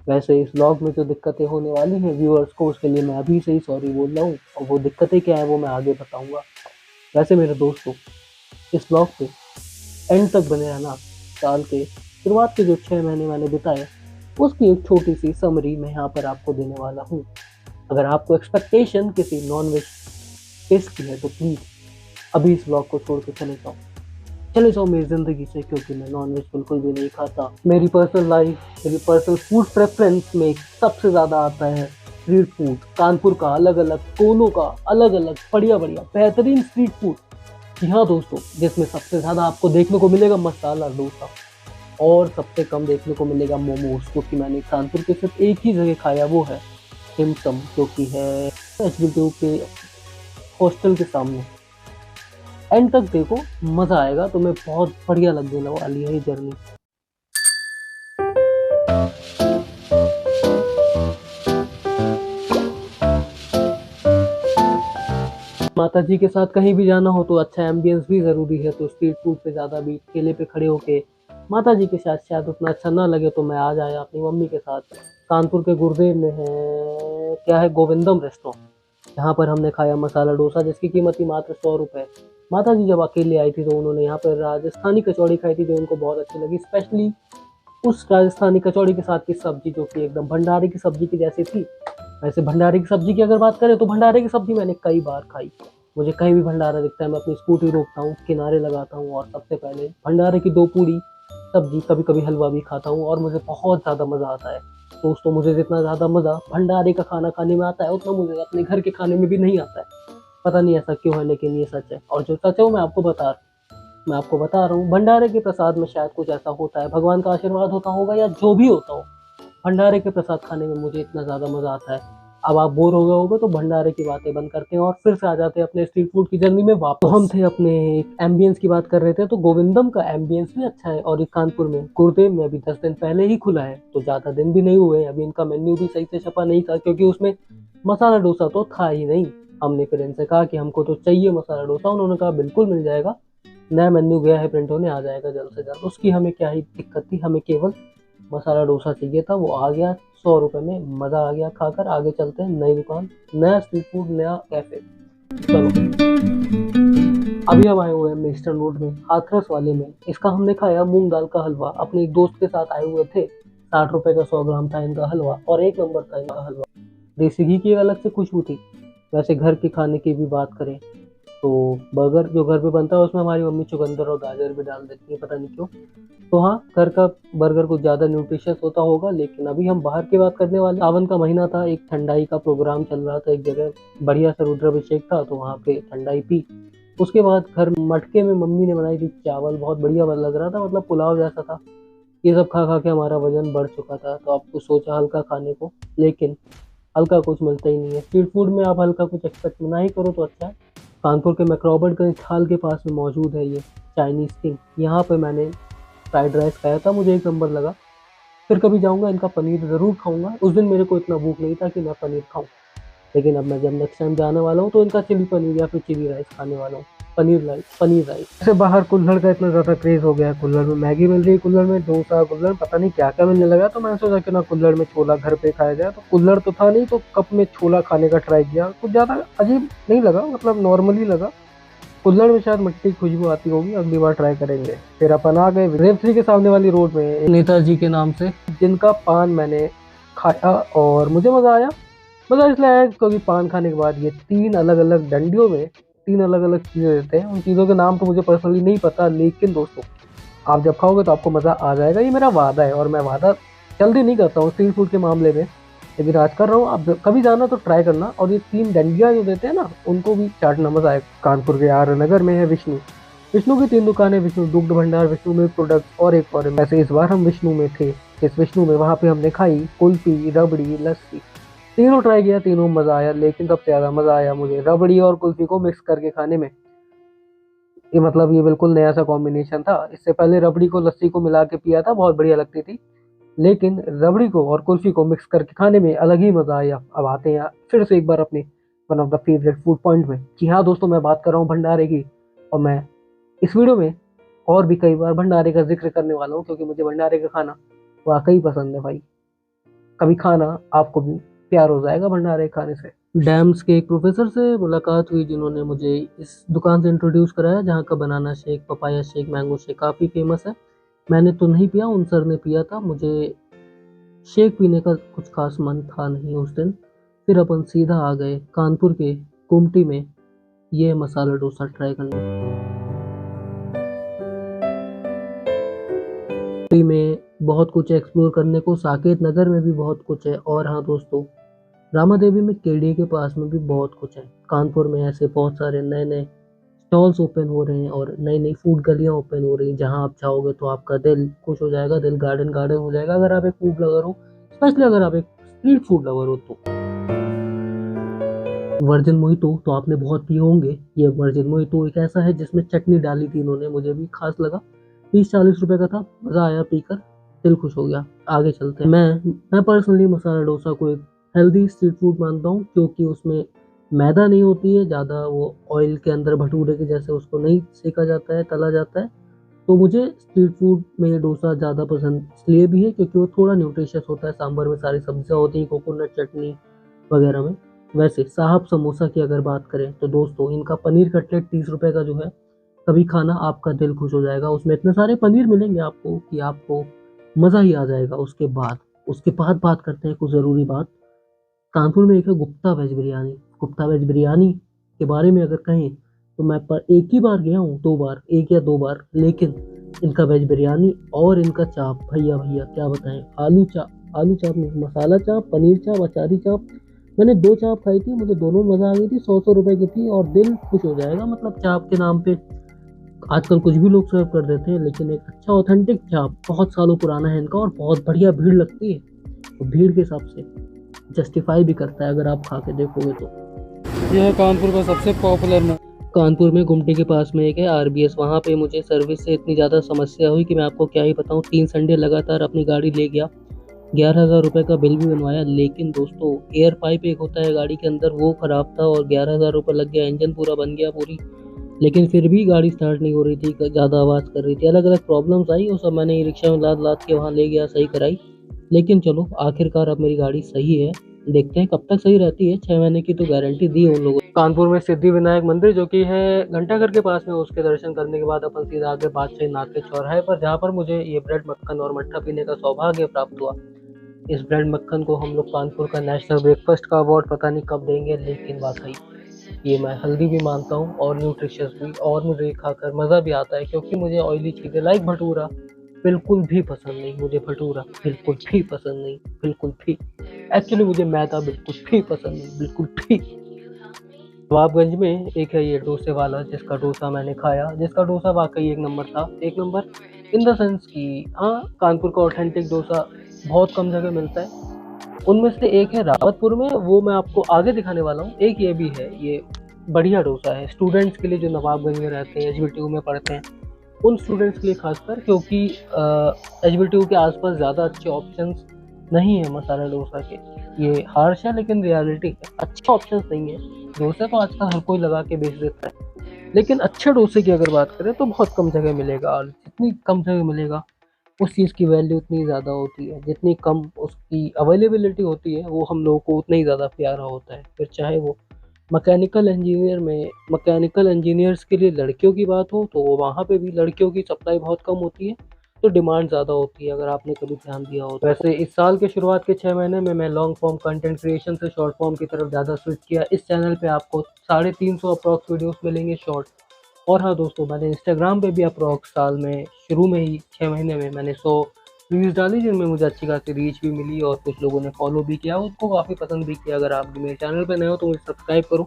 वैसे इस व्लॉग में जो दिक्कतें होने वाली हैं व्यूअर्स को, उसके लिए मैं अभी से ही सॉरी बोल रहा हूँ, और वो दिक्कतें क्या है वो मैं आगे बताऊंगा। वैसे मेरे दोस्तों, इस व्लॉग पे एंड तक बने रहना। साल के शुरुआत के जो 6 महीने मैंने बिताए उसकी एक छोटी सी समरी मैं यहाँ पर आपको देने वाला हूँ। अगर आपको एक्सपेक्टेशन किसी नॉन वेज टेस्ट की है तो प्लीज अभी इस व्लॉग को छोड़ के चले जाओ मेरी ज़िंदगी से, क्योंकि मैं नॉनवेज बिल्कुल भी नहीं खाता। मेरी पर्सनल लाइफ, मेरी पर्सनल फूड प्रेफरेंस में सबसे ज़्यादा आता है स्ट्रीट फूड। कानपुर का अलग अलग कोनों का अलग अलग बढ़िया बढ़िया बेहतरीन स्ट्रीट फूड। जी हाँ दोस्तों, जिसमें सबसे ज़्यादा आपको देखने को मिलेगा मसाला डोसा, और सबसे कम देखने को मिलेगा मोमोज, क्योंकि मैंने कानपुर के सिर्फ एक ही जगह खाया, वो है टिमसम, जो कि है HBTU के हॉस्टल के सामने। एंड तक देखो, मजा आएगा तुम्हें, बहुत बढ़िया लगने वाली है ये जर्नी। माता जी के साथ कहीं भी जाना हो तो अच्छा एम्बियंस भी जरूरी है, तो स्ट्रीट फूड पे ज्यादा भी ठेले पे खड़े होके माता जी के साथ शायद उतना अच्छा ना लगे, तो मैं आज आया अपनी मम्मी के साथ। कानपुर के गुरुदेव में है, क्या है, गोविंदम रेस्टोरेंट। यहाँ पर हमने खाया मसाला डोसा, जिसकी कीमत थी मात्र 100 रुपए। माता जी जब अकेले आई थी तो उन्होंने यहाँ पर राजस्थानी कचौड़ी खाई थी, जो उनको बहुत अच्छी लगी, स्पेशली उस राजस्थानी कचौड़ी के साथ की सब्जी, जो कि एकदम भंडारे की सब्जी की जैसी थी। वैसे भंडारे की सब्जी की अगर बात करें तो भंडारे की सब्जी मैंने कई बार खाई। मुझे कहीं भी भंडारा दिखता है मैं अपनी स्कूटी रोकता हूँ, किनारे लगाता हूँ, और सबसे पहले भंडारे की 2 पूड़ी सब्जी, कभी कभी हलवा भी खाता हूँ, और मुझे बहुत ज़्यादा मज़ा आता है। दोस्तों, मुझे जितना ज़्यादा मज़ा भंडारे का खाना खाने में आता है, उतना मुझे अपने घर के खाने में भी नहीं आता है। पता नहीं ऐसा क्यों है, लेकिन ये सच है, और जो सच है वो मैं आपको बता रहा हूँ। भंडारे के प्रसाद में शायद कुछ ऐसा होता है, भगवान का आशीर्वाद होता होगा या जो भी होता हो, भंडारे के प्रसाद खाने में मुझे इतना ज़्यादा मज़ा आता है। अब आप बोर हो गए होगे तो भंडारे की बातें बंद करते हैं और फिर से आ जाते हैं अपने स्ट्रीट फूड की जर्नी में वापस। तो हम थे अपने एम्बियंस की बात कर रहे थे, तो गोविंदम का एम्बियंस भी अच्छा है, और ये कानपुर में गुरुदेव में अभी 10 दिन पहले ही खुला है, तो ज़्यादा दिन भी नहीं हुए। अभी इनका मेन्यू भी सही से छपा नहीं था, क्योंकि उसमें मसाला डोसा तो था ही नहीं। हमने फिर इनसे कहा कि हमको तो चाहिए मसाला डोसा, उन्होंने कहा बिल्कुल मिल जाएगा, नया मेन्यू गया है प्रिंट होने, आ जाएगा जल्द से जल्द। उसकी हमें क्या ही दिक्कत थी, हमें केवल मसाला डोसा चाहिए था, वो आ गया 100 रुपए में। मजा आ गया खाकर। आगे चलते हैं, नई दुकान, नया स्ट्रीट फूड, नया कैफे। चलो, अभी हम आए हुए हैं मिस्टर रोड में, हाथरस वाले में। इसका हमने खाया मूंग दाल का हलवा, अपने एक दोस्त के साथ आए हुए थे। 60 रुपए का 100 ग्राम था इनका हलवा, और एक नंबर था इनका हलवा। देसी घी की एक अलग से खुशबू थी। वैसे घर के खाने की भी बात करें तो बर्गर जो घर पे बनता है उसमें हमारी मम्मी चुकंदर और गाजर भी डाल देती है, पता नहीं क्यों। तो हाँ, घर का बर्गर कुछ ज़्यादा न्यूट्रिशियस होता होगा, लेकिन अभी हम बाहर की बात करने वाले। सावन का महीना था, एक ठंडाई का प्रोग्राम चल रहा था एक जगह, बढ़िया सा रुद्राभिषेक था, तो वहाँ पे ठंडाई पी। उसके बाद घर मटके में मम्मी ने बनाई थी चावल, बहुत बढ़िया लग रहा था, मतलब पुलाव जैसा था। ये सब खा खा के हमारा वजन बढ़ चुका था, तो आपको सोचा हल्का खाने को, लेकिन हल्का कुछ मिलता ही नहीं है। स्ट्रीट फूड में आप हल्का कुछ एक्सपेक्ट ना ही करो तो अच्छा है। कानपुर के मैक्रोबर्ट हाल के पास में मौजूद है ये चाइनीज़ किंग। यहाँ पे मैंने फ्राइड राइस खाया था, मुझे एक नंबर लगा। फिर कभी जाऊँगा इनका पनीर ज़रूर खाऊँगा। उस दिन मेरे को इतना भूख नहीं था कि मैं पनीर खाऊँ, लेकिन अब मैं जब नेक्स्ट टाइम जाने वाला हूँ तो इनका चिली पनीर या फिर चिली राइस खाने वाला हूँ। पनीर राइस जैसे बाहर कुल्हड़ का इतना ज़्यादा क्रेज़ हो गया है। कुल्हड़ में मैगी मिल रही है, कुल्हड़ में डोसा, कुल्हड़ पता नहीं क्या क्या मिलने लगा, तो मैंने सोचा कि ना कुल्हड़ में छोला घर पे खाया जाए। तो कुल्हड़ तो था नहीं, तो कप में छोला खाने का ट्राई किया। कुछ ज़्यादा अजीब नहीं लगा, मतलब नॉर्मली लगा। कुल्हड़ में शायद मिट्टी की खुशबू आती होगी, अगली बार ट्राई करेंगे। फिर अपन आ गए रेव 3 के सामने वाली रोड में, नेताजी के नाम से, जिनका पान मैंने खाया और मुझे मज़ा आया। मज़ा इसलिए आया क्योंकि पान खाने के बाद ये 3 अलग-अलग डंडियों में 3 अलग-अलग चीज़ें देते हैं। उन चीज़ों के नाम तो मुझे पर्सनली नहीं पता, लेकिन दोस्तों आप जब खाओगे तो आपको मज़ा आ जाएगा, ये मेरा वादा है। और मैं वादा जल्दी नहीं करता हूँ स्ट्रीट फूड के मामले में, लेकिन आज कर रहा हूँ। आप कभी जाना तो ट्राई करना। और ये 3 डंडियाँ जो देते हैं ना, उनको भी चाटना, मज़ा आएगा। कानपुर के आर नगर में है विष्णु। विष्णु की 3 दुकानें, विष्णु दुग्ध भंडार, विष्णु मिल्क प्रोडक्ट्स, और एक और। वैसे इस बार हम विष्णु में थे, इस विष्णु में, वहाँ पे हमने खाई कुल्फी, रबड़ी, लस्सी। तीनों ट्राई किया, तीनों मज़ा आया, लेकिन सबसे ज़्यादा मज़ा आया मुझे रबड़ी और कुल्फी को मिक्स करके खाने में। ये मतलब ये बिल्कुल नया सा कॉम्बिनेशन था। इससे पहले रबड़ी को लस्सी को मिला के पिया था, बहुत बढ़िया लगती थी, लेकिन रबड़ी को और कुल्फी को मिक्स करके खाने में अलग ही मज़ा आया। अब आते हैं फिर से एक बार अपने one of the favourite food point में। जी हाँ दोस्तों, मैं बात कर रहा हूँ भंडारे की, और मैं इस वीडियो में और भी कई बार भंडारे का जिक्र करने वाला हूँ, क्योंकि मुझे भंडारे का खाना वाकई पसंद है भाई। कभी खाना, आपको भी प्यार हो जाएगा भंडारे खाने से। डैम्स के एक प्रोफेसर से मुलाकात हुई जिन्होंने मुझे इस दुकान से इंट्रोड्यूस कराया, जहाँ का banana shake, papaya shake, mango shake काफ़ी फेमस है। मैंने तो नहीं पिया, उन सर ने पिया था। मुझे शेक पीने का कुछ खास मन था नहीं उस दिन। फिर अपन सीधा आ गए कानपुर के कुमटी में ये मसाला डोसा ट्राई करने। कुमटी में बहुत कुछ एक्सप्लोर करने को, साकेत नगर में भी बहुत कुछ है, और हाँ दोस्तों, रामा देवी में केडी के पास में भी बहुत कुछ है। कानपुर में ऐसे बहुत सारे नए नए स्टॉल्स ओपन हो रहे हैं और नई नई फूड गलियां ओपन हो रही हैं, जहां आप चाहोगे तो आपका दिल खुश हो जाएगा, दिल गार्डन गार्डन हो जाएगा अगर आप एक फूड लवर हो, स्पेशली अगर आप एक स्ट्रीट फूड लवर हो तो। वर्जिन मोहितो तो आपने बहुत पिए होंगे। ये वर्जिन मोहितो एक ऐसा है जिसमें चटनी डाली थी इन्होंने, मुझे भी खास लगा। 30-40 रुपए का था, मज़ा आया पीकर, दिल खुश हो गया। आगे चलते हैं। मैं पर्सनली मसाला डोसा को एक हेल्दी स्ट्रीट फूड मानता हूँ, क्योंकि उसमें मैदा नहीं होती है ज़्यादा, वो ऑयल के अंदर भटूरे के जैसे उसको नहीं सेका जाता है, तला जाता है। तो मुझे स्ट्रीट फूड में डोसा ज़्यादा पसंद इसलिए भी है क्योंकि वो थोड़ा न्यूट्रिशियस होता है, सांभर में सारी सब्जियाँ होती हैं, कोकोनट चटनी वगैरह में। वैसे साहब समोसा की अगर बात करें तो दोस्तों, इनका पनीर कटलेट 30 रुपए का जो है, कभी खाना, आपका दिल खुश हो जाएगा। उसमें इतने सारे पनीर मिलेंगे आपको कि आपको मज़ा ही आ जाएगा। उसके बाद बात करते हैं कुछ ज़रूरी बात। कानपुर में एक है गुप्ता वेज बिरयानी। गुप्ता वेज बिरयानी के बारे में अगर कहें तो मैं पर एक ही बार गया हूँ, 2 बार, 1 या 2 बार, लेकिन इनका वेज बिरयानी और इनका चाप, भैया भैया क्या बताएं। आलू चाप नहीं, मसाला चाप, पनीर चाप, अचारी चाप, मैंने 2 चाप खाई थी, मुझे दोनों मज़ा आ गई थी। 100-100 रुपए की थी और दिल खुश हो जाएगा। मतलब चाप के नाम पे आजकल कुछ भी लोग सर्व कर देते हैं, लेकिन एक अच्छा ऑथेंटिक चाप बहुत सालों पुराना है इनका, और बहुत बढ़िया भीड़ लगती है। तो भीड़ के हिसाब से जस्टिफाई भी करता है अगर आप खा के देखोगे तो। ये है कानपुर का सबसे पॉपुलर। कानपुर में गुमटी के पास में एक है आरबीएस। वहाँ पे मुझे सर्विस से इतनी ज़्यादा समस्या हुई कि मैं आपको क्या ही बताऊँ। 3 संडे लगातार अपनी गाड़ी ले गया, 11,000 रुपये का बिल भी बनवाया, लेकिन दोस्तों एयर पाइप एक होता है गाड़ी के अंदर, वो ख़राब था और 11,000 रुपये लग गया। इंजन पूरा बन गया पूरी, लेकिन फिर भी गाड़ी स्टार्ट नहीं हो रही थी, ज़्यादा आवाज़ कर रही थी, अलग अलग प्रॉब्लम्स आई। वो सब मैंने ई रिक्शा में लाद लाद के वहाँ ले गया, सही कराई। लेकिन चलो आखिरकार अब मेरी गाड़ी सही है, देखते हैं कब तक सही रहती है। 6 महीने की तो गारंटी दी है उन लोगों ने। कानपुर में सिद्धि विनायक मंदिर जो कि है घंटाघर के पास में, उसके दर्शन करने के बाद अपन सीधा आगे बादशाही नाथ के चौराहे पर, जहाँ पर मुझे ये ब्रेड मक्खन और मट्ठा पीने का सौभाग्य प्राप्त हुआ। इस ब्रेड मक्खन को हम लोग कानपुर का नेशनल ब्रेकफास्ट का अवार्ड पता नहीं कब देंगे, लेकिन वाकई ये मैं हेल्दी भी मानता हूँ और न्यूट्रिशियस भी, और मुझे खाकर मज़ा भी आता है, क्योंकि मुझे ऑयली चीज़ें लाइक भटूरा बिल्कुल भी पसंद नहीं। मुझे भटूरा बिल्कुल भी पसंद नहीं, बिल्कुल भी। एक्चुअली मुझे मैदा बिल्कुल भी पसंद नहीं, बिल्कुल भी। नवाबगंज में एक है ये डोसे वाला, जिसका डोसा मैंने खाया, जिसका डोसा वाकई एक नंबर था। एक नंबर इन द सेंस कि हाँ, कानपुर का ऑथेंटिक डोसा बहुत कम जगह मिलता है। उनमें से एक है रावतपुर में, वो मैं आपको आगे दिखाने वाला हूँ। एक ये भी है, ये बढ़िया डोसा है स्टूडेंट्स के लिए जो नवाबगंज में रहते हैं, एचबीटीयू में पढ़ते हैं, उन स्टूडेंट्स के लिए खासकर, क्योंकि एचबीटीयू के आसपास ज़्यादा अच्छे ऑप्शंस नहीं है मसाला डोसा के। ये हार्श है लेकिन रियलिटी है, अच्छे ऑप्शंस नहीं है। डोसा तो आजकल हर कोई लगा के बेच देता है, लेकिन अच्छे डोसे की अगर बात करें तो बहुत कम जगह मिलेगा, और जितनी कम जगह मिलेगा उस चीज़ की वैल्यू उतनी ज़्यादा होती है। जितनी कम उसकी अवेलेबिलिटी होती है, वो हम लोगों को उतना ही ज़्यादा प्यारा होता है। फिर चाहे वो मैकेनिकल इंजीनियर्स के लिए लड़कियों की बात हो, तो वहाँ पे भी लड़कियों की सप्लाई बहुत कम होती है, तो डिमांड ज़्यादा होती है, अगर आपने कभी ध्यान दिया हो। वैसे इस साल के शुरुआत के 6 महीने में मैं लॉन्ग फॉर्म कंटेंट क्रिएशन से शॉर्ट फॉर्म की तरफ ज़्यादा स्विच किया। इस चैनल पे आपको 350 अप्रॉक्स वीडियोस मिलेंगे शॉर्ट। और हाँ दोस्तों, मैंने इंस्टाग्राम पे भी अप्रॉक्स साल में शुरू में ही 6 महीने में मैंने 100 रील्स डाली, जिनमें मुझे अच्छी खासी रीच भी मिली और कुछ लोगों ने फॉलो भी किया, उसको काफ़ी पसंद भी किया। अगर आप भी मेरे चैनल पे नए हो तो मुझे सब्सक्राइब करो,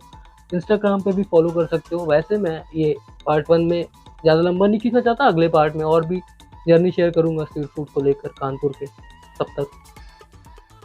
इंस्टाग्राम पे भी फॉलो कर सकते हो। वैसे मैं ये पार्ट 1 में ज़्यादा लंबा नहीं खींचना चाहता, अगले पार्ट में और भी जर्नी शेयर करूँगा स्ट्रीट फूड को लेकर कानपुर के। तब तक